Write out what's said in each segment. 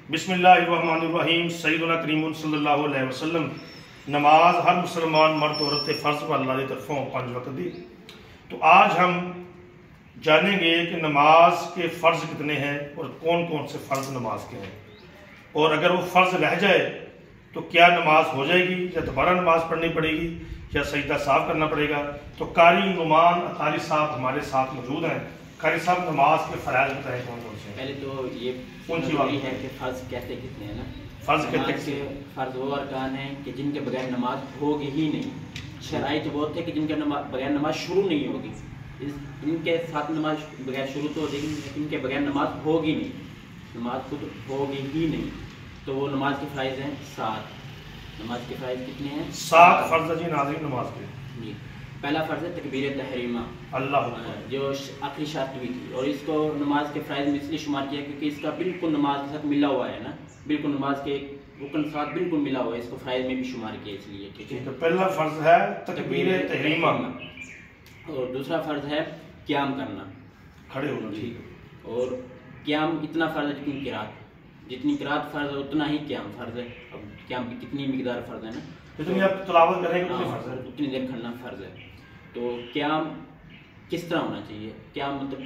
بسم اللہ الرحمن الرحیم۔ سیدنا کریم صلی اللہ علیہ وسلم نماز ہر مسلمان مرد عورت فرض پر اللہ کی طرفوں 5 وقت دی۔ تو آج ہم جانیں گے کہ نماز کے فرض کتنے ہیں اور کون کون سے فرض نماز کے ہیں، اور اگر وہ فرض رہ جائے تو کیا نماز ہو جائے گی یا دوبارہ نماز پڑھنی پڑے گی یا سجدہ صاف کرنا پڑے گا۔ تو قاری نعمان اطاری صاحب ہمارے ساتھ موجود ہیں۔ قاری صاحب نماز کے فرائض بتائیں کون کون سے ہیں؟ پہلے تو یہ ضروری ہے کہ فرض کہتے کتنے ہیں نا۔ فرض کہتے کے فرض وہ ارکان ہیں کہ جن کے بغیر نماز ہوگی ہی نہیں۔ شرائط بہت ہے کہ جن کے بغیر نماز شروع نہیں ہوگی، ان کے ساتھ نماز بغیر شروع تو ہوگی لیکن ان کے بغیر نماز ہوگی نہیں، نماز خود ہوگی ہی نہیں۔ تو وہ نماز کے فرائض ہیں 7۔ نماز کے فرائض کتنے ہیں؟ 7 فرض جی ناظرین نماز کے۔ جی، پہلا فرض ہے تکبیر تحریمہ، اللہ جو آخری شرط بھی تھی، اور اس کو نماز کے فرائض میں اس لیے شمار کیا کیونکہ اس کا بالکل نماز کے ساتھ ملا ہوا ہے نا، بالکل نماز کے رکن ساتھ بالکل ملا ہوا ہے، اس کو فرائض میں بھی شمار کیا اس لیے۔ ٹھیک ہے، تو پہلا فرض ہے تکبیر تحریمہ، اور دوسرا فرض ہے قیام کرنا، کھڑے ہونا۔ ٹھیک، اور قیام اتنا فرض ہے جتنی قرات فرض ہے اتنا ہی قیام فرض ہے۔ اب قیام کی کتنی مقدار فرض ہے نا، جتنی آپ تلاوت کریں گے اتنی فرض ہے، اتنی دیر کھڑنا فرض ہے۔ تو قیام کس طرح ہونا چاہیے؟ قیام مطلب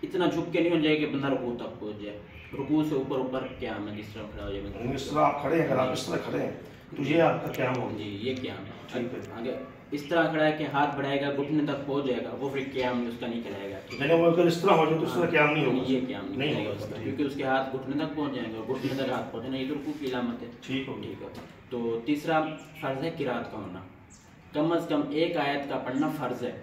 اتنا جھک کے نہیں ہونا چاہیے کہ بندہ رکوع تک پہنچ جائے، رکوع سے اوپر قیام ہے، جس طرح کھڑا ہو جائے، اس طرح آپ کھڑے ہیں، اگر آپ اس طرح کھڑے ہیں تو یہ آپ کا قیام ہوگا۔ جی، یہ قیام ہے۔ ٹھیک ہے، اگر اس طرح کھڑا ہے کہ ہاتھ بڑھائے گا گھٹنے تک پہنچ جائے گا، وہ پھر قیام میں اس کا نہیں کہلائے گا۔ یعنی وہ اگر اس طرح ہو جائے تو اس طرح قیام نہیں ہوگا، یہ قیام نہیں ہوگا ہوگا اس کا، کیونکہ اس کے ہاتھ گھٹنے تک پہنچ جائیں گے، اور گھٹنے تک ہاتھ پہنچنا یہ تو رکوع کی علامت ہے۔ ٹھیک ہو ٹھیک ہے، تو تیسرا فرض ہے قرات کا ہونا، کم از کم ایک آیت کا پڑھنا فرض ہے۔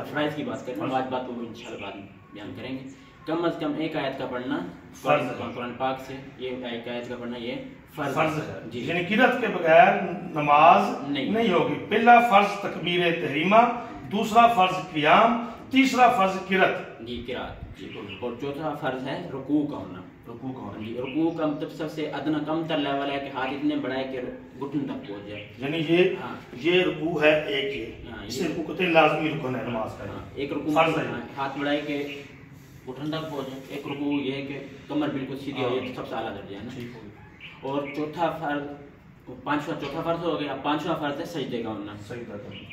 فرائض کی بات کریں، آج بات کو انشاءاللہ بعد میں بیان کریں گے۔ کم از کم ایک آیت کا پڑھنا فرض ہے، قرآن پاک سے یہ ایک آیت کا پڑھنا یہ فرض ہے۔ جی، یعنی قرات کے بغیر نماز نہیں ہوگی۔ پہلا فرض تکبیر تحریمہ، دوسرا فرض قیام، تیسرا فرض قرات۔ جی، قرات۔ جی، اور چوتھا فرض ہے رکوع کا ہونا۔ رکوع کا ہونا، جی، رکوع کا مطلب سب سے ادنا کم تر لیول ہے کہ ہاتھ اتنے بڑھائے کہ گھٹن تک پہنچ جائے، یعنی یہ رکوع ہے ایک ہی، اس سے رکوع کہتے ہیں لازمی رکن ہے نماز کا۔ ایک رکوع فرض ہے، ہاتھ بڑھائے کہ گھٹن تک پہنچ جائے، ایک رکوع یہ ہے کہ کمر بالکل سیدھی ہو جائے، سب سے اعلیٰ درجہ ہے نا۔ اور چوتھا فرض ہو گیا۔ پانچواں فرض ہے سجدے کا ہونا۔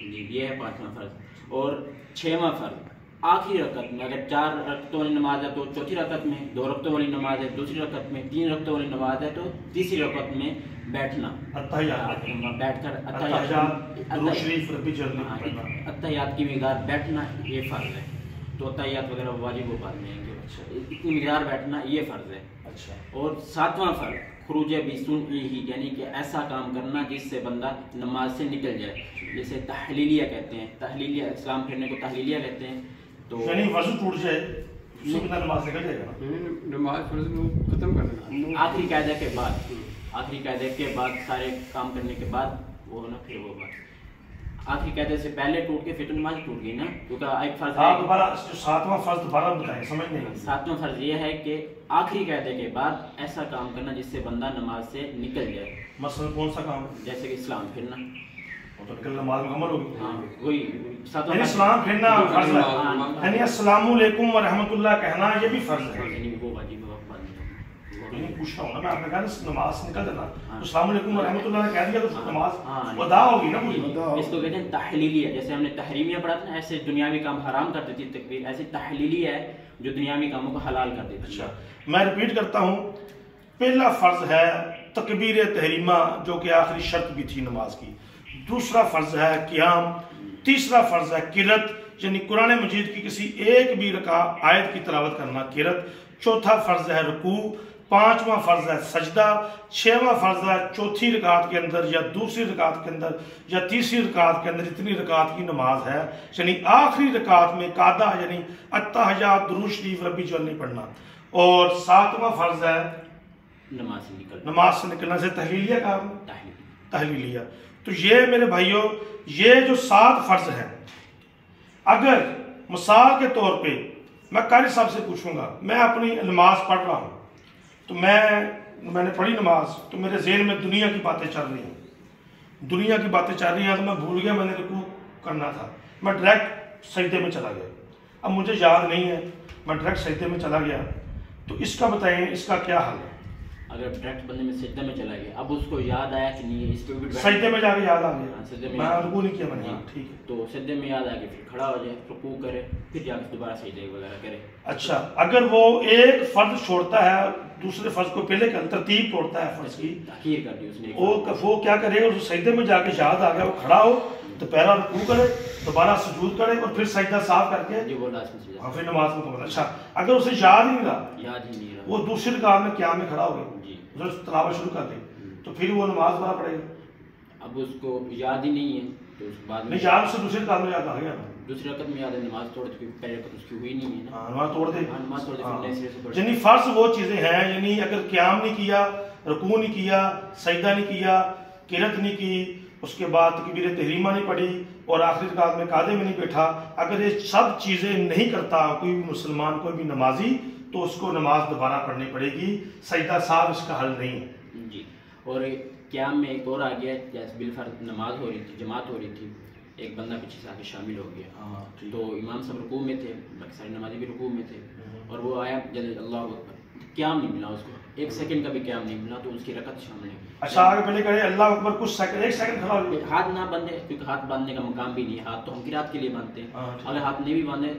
جی، یہ ہے پانچواں فرض۔ اور 6واں فرض آخری رکعت میں، اگر 4 رکعتوں والی نماز ہے تو چوتھی رکعت میں، 2 رکعتوں والی نماز ہے دوسری رکعت میں، 3 رکعتوں والی نماز ہے تو تیسری رکعت میں بیٹھنا، بیٹھ کر اتحیات کی مقدار بیٹھنا یہ فرض ہے۔ تو اتحیات وغیرہ واجب و بعد میں آئیں گے، اتنی مقدار بیٹھنا یہ فرض ہے۔ اور 7واں فرض خروج بسنعہ، یعنی کہ ایسا کام کرنا جس سے بندہ نماز سے نکل جائے، جیسے تحلیلیہ کہتے ہیں، تحلیلیہ اسلام پھرنے کو تحلیلیہ کہتے ہیں۔ تو یعنی وضو ٹوٹ جائے اس سے بنا نماز نکل جائے گا، نماز فرض کو ختم کرنا آخری قاعدہ کے بعد، آخری قاعدے کے بعد سارے کام کرنے کے بعد وہ نا، پھر وہ بات آخری قاعدے سے پہلے ٹوٹ کے پھر تو نماز ٹوٹ گئی نا، کیونکہ ایک فرض ہے۔ دوبارہ 7واں فرض دوبارہ بتائیں، سمجھ نہیں۔ 7واں فرض یہ ہے کہ آخری قاعدے کے بعد ایسا کام کرنا جس سے بندہ نماز سے نکل جائے۔ مثلا کون سا کام ہے؟ جیسے کہ اسلام پھرنا، تو نکل نماز مکمل ہوگی۔ وہی یعنی اسلام پھرنا فرض ہے، یعنی السلام علیکم ورحمۃ اللہ کہنا یہ بھی فرض ہے۔ وہ واجب نہیں پوچھتا ہوں نا میں، آپ نے کہا نماز سے نکل دینا، السلام علیکم ورحمۃ اللہ نے کہہ دیا تو نماز ادا ہوگی نا پوری۔ اس کو کہتے ہیں تحلیلیہ، جیسے ہم نے تحریمیہ پڑھا تھا نا، ایسے دنیاوی کام حرام کر دیتی تکبیر، ایسے تحلیلیہ ہے جو دنیاوی کاموں کو حلال کر دیتی۔ اچھا، میں ریپیٹ کرتا ہوں، پہلا فرض ہے تکبیر تحریمہ جو کہ آخری شرط بھی تھی نماز کی، دوسرا فرض ہے قیام، تیسرا فرض ہے قرات یعنی قرآن مجید کی کسی ایک بھی آیت کی تلاوت کرنا قرات، چوتھا فرض ہے رکوع، 5واں فرض ہے سجدہ، 6واں فرض ہے چوتھی رکعت کے اندر یا دوسری رکعت کے اندر یا تیسری رکعت کے اندر جتنی رکعت کی نماز ہے، یعنی آخری رکعت میں قعدہ یعنی اتحیات درود شریف ربی جل نہیں پڑھنا، اور 7واں فرض ہے نماز سے نکلنا سے تحلیلیہ کا تحلیلیہ۔ تو یہ میرے بھائیوں، یہ جو 7 فرض ہیں، اگر مثال کے طور پہ میں قاری صاحب سے پوچھوں گا، میں اپنی نماز پڑھ رہا ہوں تو میں نے پڑھی نماز تو میرے ذہن میں دنیا کی باتیں چل رہی ہیں، تو میں بھول گیا میں نے رکوع کرنا تھا، میں ڈائریکٹ سجدے میں چلا گیا، اب مجھے یاد نہیں ہے، میں ڈائریکٹ سجدے میں چلا گیا، تو اس کا بتائیں اس کا کیا حل ہے؟ اگر ڈائریکٹ بندے میں سجدہ میں چلا گیا، اب اس کو یاد آیا کہ نہیں اس پہ بھی سجدے میں جا کے یاد آ گیا، سجدے میں میں رکوع نہیں کیا میں نے، ٹھیک ہے، تو سجدے میں یاد آ گیا پھر کھڑا ہو جائے، رکوع کرے، پھر جا کے دوبارہ سجدے وغیرہ کرے۔ اچھا اگر وہ ایک فرض چھوڑتا ہے دوسرے فرض کو پہلے کر ترتیب توڑتا ہے فرض کی، تاخیر کر دی اس نے، وہ کیا کرے گا؟ سجدے میں جا کے یاد آ گیا، وہ کھڑا ہو تو پہلا رکوع کرے، دوبارہ سجود کرے اور پھر سجدہ صاف کر کے وہ لازمی سجدہ، پھر نماز مکمل۔ اچھا اگر اسے یاد ہی نہیں رہا، یاد ہی نہیں رہا، وہ دوسری رکعت میں قیام میں کھڑا ہو گیا، جی تلاوت شروع کر دی، تو پھر وہ نماز پڑھنا پڑے گا؟ اب اس کو یاد ہی نہیں ہے تو اس بعد میں نہیں، یاد سے دوسری رکعت میں یاد آ گیا، دوسری رکعت میں یاد ہے، نماز توڑ دی، پہلے رکعت اس کی ہوئی نہیں ہے نا، نماز توڑ دے، نماز توڑ دی، پھر نئے سرے سے پڑھ۔ یعنی فرض وہ چیزیں ہیں، یعنی اگر قیام نہیں کیا، رکوع نہیں کیا، سجدہ نہیں کیا، قرات نہیں کی، اس کے بعد تکبیر تحریمہ نہیں پڑھی اور آخری رکعت میں قاعدے میں نہیں بیٹھا، اگر یہ سب چیزیں نہیں کرتا کوئی بھی مسلمان، کوئی بھی نمازی، تو اس کو نماز دوبارہ پڑھنی پڑے گی، سجدہ صاحب اس کا حل نہیں ہے۔ جی، اور قیام میں ایک اور آ گیا، جیسے بالفرض نماز ہو رہی تھی، جماعت ہو رہی تھی، ایک بندہ پیچھے سے آ کے شامل ہو گیا، تو امام صاحب رکوع میں تھے، باقی سارے نمازی بھی رکوع میں تھے، اور وہ آیا جلد اللہ اکبر، قیام نہیں ملا اس کو، ایک سیکنڈ کا بھی قیام نہیں ملا، تو اس کی رکعت شامل نہیں۔ اچھا آگے پہلے کرے اللہ اکبر کچھ سیکنڈ، ایک سیکنڈ کھڑا ہو، ہاتھ نہ باندھے، کیونکہ ہاتھ باندھنے کا مقام بھی نہیں ہے، ہاتھ تو ہم قرات کے لیے باندھتے ہیں، اگر ہاتھ نہیں بھی باندھے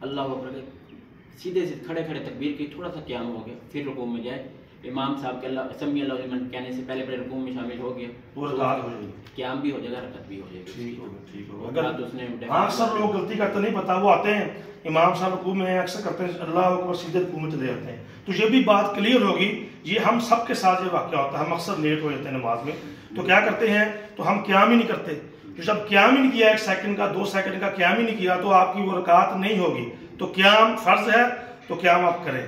اللہ اکبر کے سیدھے سے کھڑے کھڑے تکبیر کی، تھوڑا سا قیام ہو گیا، پھر رکوع میں جائے، امام صاحب کے اللہ سمی اللہ لمن کہنے سے پہلے رکوع میں شامل ہو گیا، وہ رکعت ہو جائے گی، قیام بھی ہو جائے گا، رکعت بھی ہو جائے گی۔ ٹھیک ہوگا، ٹھیک ہوگا۔ اگر اس نے اکثر لوگ غلطی کرتے نہیں پتا، وہ آتے ہیں امام صاحب رکوع میں اکثر کرتے ہیں اللہ اکبر سیدھے رکوع میں چلے جاتے ہیں، تو یہ بھی بات کلیئر ہوگی، یہ ہم سب کے ساتھ یہ واقعہ ہوتا ہے، ہم اکثر لیٹ ہو جاتے ہیں نماز میں، تو کیا کرتے ہیں، تو ہم قیام ہی نہیں کرتے، تو جب قیام ہی نہیں کیا، ایک سیکنڈ کا، 2 سیکنڈ کا قیام ہی نہیں کیا، تو آپ کی وہ رکعت نہیں ہوگی، تو قیام فرض ہے تو قیام آپ کریں۔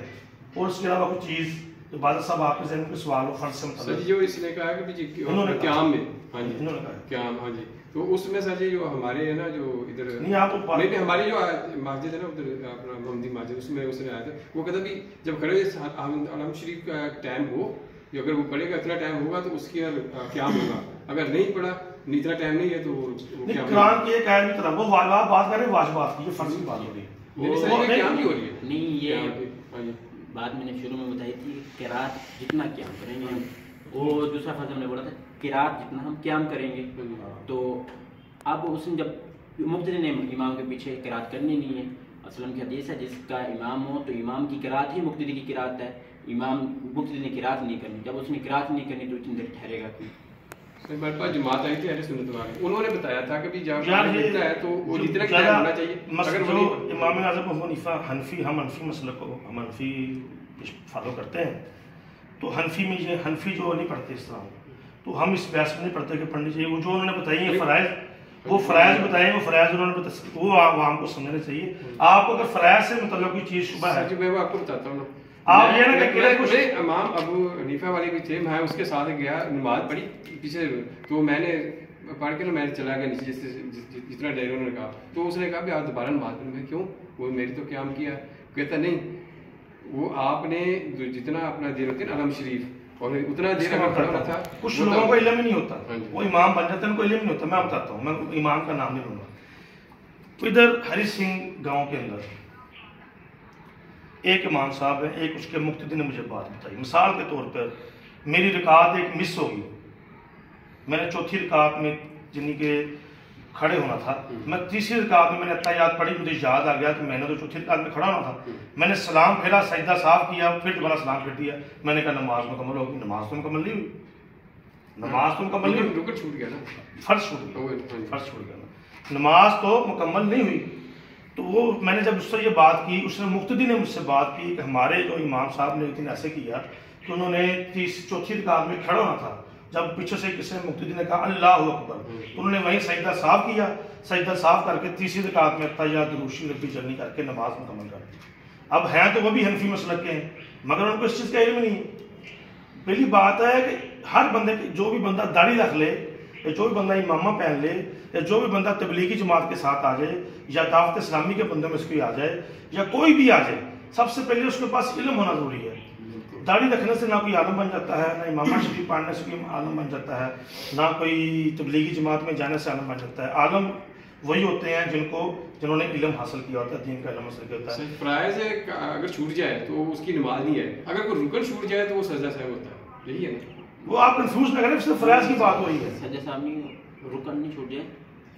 اور اس کے علاوہ کوئی چیز تو بادل صاحب آپ کے ذہن میں سوال ہو فرض سے سر متعلق؟ جو اس نے کہا کہ جی قیام میں، ہاں جی انہوں نے کہا قیام، ہاں جی، تو اس میں سر جی جو ہمارے ہے نا جو ادھر نہیں آپ نہیں ہماری جو مسجد ہے نا ادھر اپنا محمدی مسجد، اس میں اس نے آیا تھا، وہ کہتا کہ جب کھڑے علم شریف کا ٹائم ہو، جو اگر وہ پڑھے گا اتنا ٹائم ہوگا تو اس کی قیام ہوگا، اگر نہیں پڑھا اتنا ٹائم نہیں ہے تو وہ قرآن کی ایک آیت کی طرح وہ بات کر رہے ہیں واجبات کی، یہ فرض کی بات ہو رہی ہے، قیام کی ہو رہی ہے، نہیں یہ بات میں نے شروع میں بتائی تھی، قرات جتنا قیام کریں گے ہم، وہ دوسرا فرض ہم نے بولا تھا قرات جتنا ہم قیام کریں گے، تو اب اس نے جب مقتدی نے امام کے پیچھے قرات کرنی نہیں ہے، اسلم کی حدیث ہے جس کا امام ہو تو امام کی قرات ہی مقتدی کی قرات ہے، امام مقتدی نے قرات نہیں کرنی، جب اس نے قرات نہیں کرنی تو اتنی دیر ٹھہرے گا کیوں؟ ہمارے پاس جماعت آئی تھی اہل سنت والے، انہوں نے بتایا تھا کہ جب ملتا ہے تو وہ جتنا قیام ہونا چاہیے، اگر وہ امام اعظم ابو حنیفہ حنفی، ہم حنفی مسلک کو ہم حنفی فالو کرتے ہیں، تو حنفی میں یہ حنفی جو نہیں پڑھتے اس طرح، تو ہم اس بحث میں نہیں پڑھتے کہ پڑھنی چاہیے، وہ جو انہوں نے بتائی ہیں فرائض، وہ فرائض بتائیں، وہ فرائض انہوں نے وہ عوام کو سمجھنے چاہیے۔ آپ کو اگر فرائض سے متعلق کوئی چیز شبہ ہے، میں وہ آپ کو بتاتا ہوں، آپ یہ نا کہ امام ابو حنیفہ والے بھی تھے، میں اس کے ساتھ گیا، نماز پڑھی پیچھے، تو میں نے پڑھ کے نا میں چلا گیا نیچے، جتنا دیر انہوں نے کہا، تو اس نے کہا کہ آپ دوبارہ نماز پڑھیں، میں کیوں، وہ میری تو قیام کیا، کہتا نہیں وہ آپ نے جتنا اپنا دیر ہوتی ہے نا علم شریف، اور اتنا دیر اگر پڑھنا تھا، کچھ لوگوں کو علم ہی نہیں ہوتا، وہ امام بن جاتے ہیں، ان کو علم نہیں ہوتا، میں بتاتا ہوں، میں امام کا نام نہیں لوں گا۔ ادھر ہری سنگھ گاؤں کے اندر ایک امام صاحب ہیں، ایک اس کے مقتدی نے مجھے بات بتائی، مثال کے طور پر میری رکعت ایک مس ہوگی، میں نے چوتھی رکعت میں جنہیں کہ کھڑے ہونا تھا، میں تیسری رکعت میں نے اتحیات پڑھی، مجھے یاد آ گیا کہ میں نے تو چوتھی رکعت میں کھڑا ہونا تھا، میں نے سلام پھیرا، سجدہ صاف کیا، پھر دوبارہ سلام پھیر دیا، میں نے کہا نماز مکمل ہوگی، نماز تو مکمل نہیں ہوئی، نماز تو مکمل نہیں ہوئی، رکن چھوٹ گیا نا، فرض چھوٹ گیا، فرض چھوٹ گیا، نماز تو مکمل نہیں ہوئی۔ تو وہ میں نے جب اس سے یہ بات کی، اس نے مقتدی نے مجھ سے بات کی کہ ہمارے جو امام صاحب نے ایک دن ایسے کیا کہ انہوں نے چوتھی رکعت میں کھڑا ہونا تھا، جب پیچھے سے کسی مقتدی نے کہا اللہ اکبر، تو انہوں نے وہیں سجدہ صاف کیا، سجدہ صاف کر کے تیسری رکعت میں اتحیات درود نبی جلنی کر کے نماز مکمل کر دی۔ اب ہیں تو وہ بھی حنفی مسلک کے ہیں، مگر ان کو اس چیز کا علم نہیں ہے۔ پہلی بات ہے کہ ہر بندے جو بھی بندہ داڑھی رکھ لے، یا جو بھی بندہ امامہ پہن لے، یا جو بھی بندہ تبلیغی جماعت کے ساتھ آ جائے، یا دعوت اسلامی کے بندے میں اس کوئی آ جائے، یا کوئی بھی آ جائے، سب سے پہلے اس کے پاس علم ہونا ضروری ہے۔ داڑھی رکھنے سے نہ کوئی عالم بن جاتا ہے، نہ امامہ شریف پڑھنے سے کوئی عالم بن جاتا ہے، نہ کوئی تبلیغی جماعت میں جانے سے عالم بن جاتا ہے۔ عالم وہی ہوتے ہیں جنہوں نے علم حاصل کیا ہوتا ہے، دین کا علم حاصل کیا ہوتا ہے۔ فرائض اگر چھوٹ جائے تو اس کی نماز نہیں ہے، اگر کوئی رکن چھوٹ جائے تو وہ سجدہ سہو ہوتا ہے۔ یہی ہے نا. وہ آپ کنفیوز نہ کریں، صرف فرائض کی بات ہو رہی ہے. سجا صاحب نے رکن نہیں چھوٹ جائے،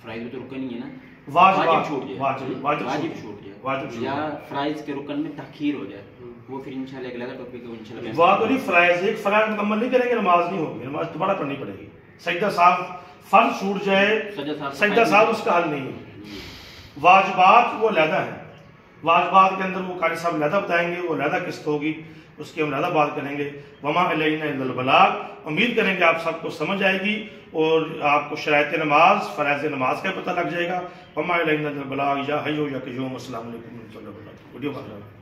فرائض میں تو رکن ہی ہے نا، واجب چھوٹ جائے، واجب چھوٹ واجب جائے، یا فرائض کے رکن میں تاخیر ہو جائے، وہ پھر انشاءاللہ ایک الگ ٹاپک ہے انشاءاللہ. بات ہو رہی فرائض، ایک فرائض مکمل نہیں کریں گے نماز نہیں ہوگی، نماز دوبارہ پڑھنی پڑے گی. سجدہ صاحب فرض چھوٹ جائے، سجدہ صاحب اس کا حل نہیں ہے. واجبات وہ علیحدہ ہیں، واجبات کے اندر وہ قاری صاحب علیحدہ بتائیں گے، وہ علیحدہ قسط ہوگی، اس کی ہم علیحدہ بات کریں گے. وما علینا الا البلاغ. امید کریں گے آپ سب کو سمجھ آئے گی اور آپ کو شرائط نماز، فرائض نماز کا پتہ لگ جائے گا. وما علینا الا البلاغ. یا حی یا قیوم. السلام علیکم ورحمۃ اللہ وبرکاتہ. ویڈیو بن رہا ہے.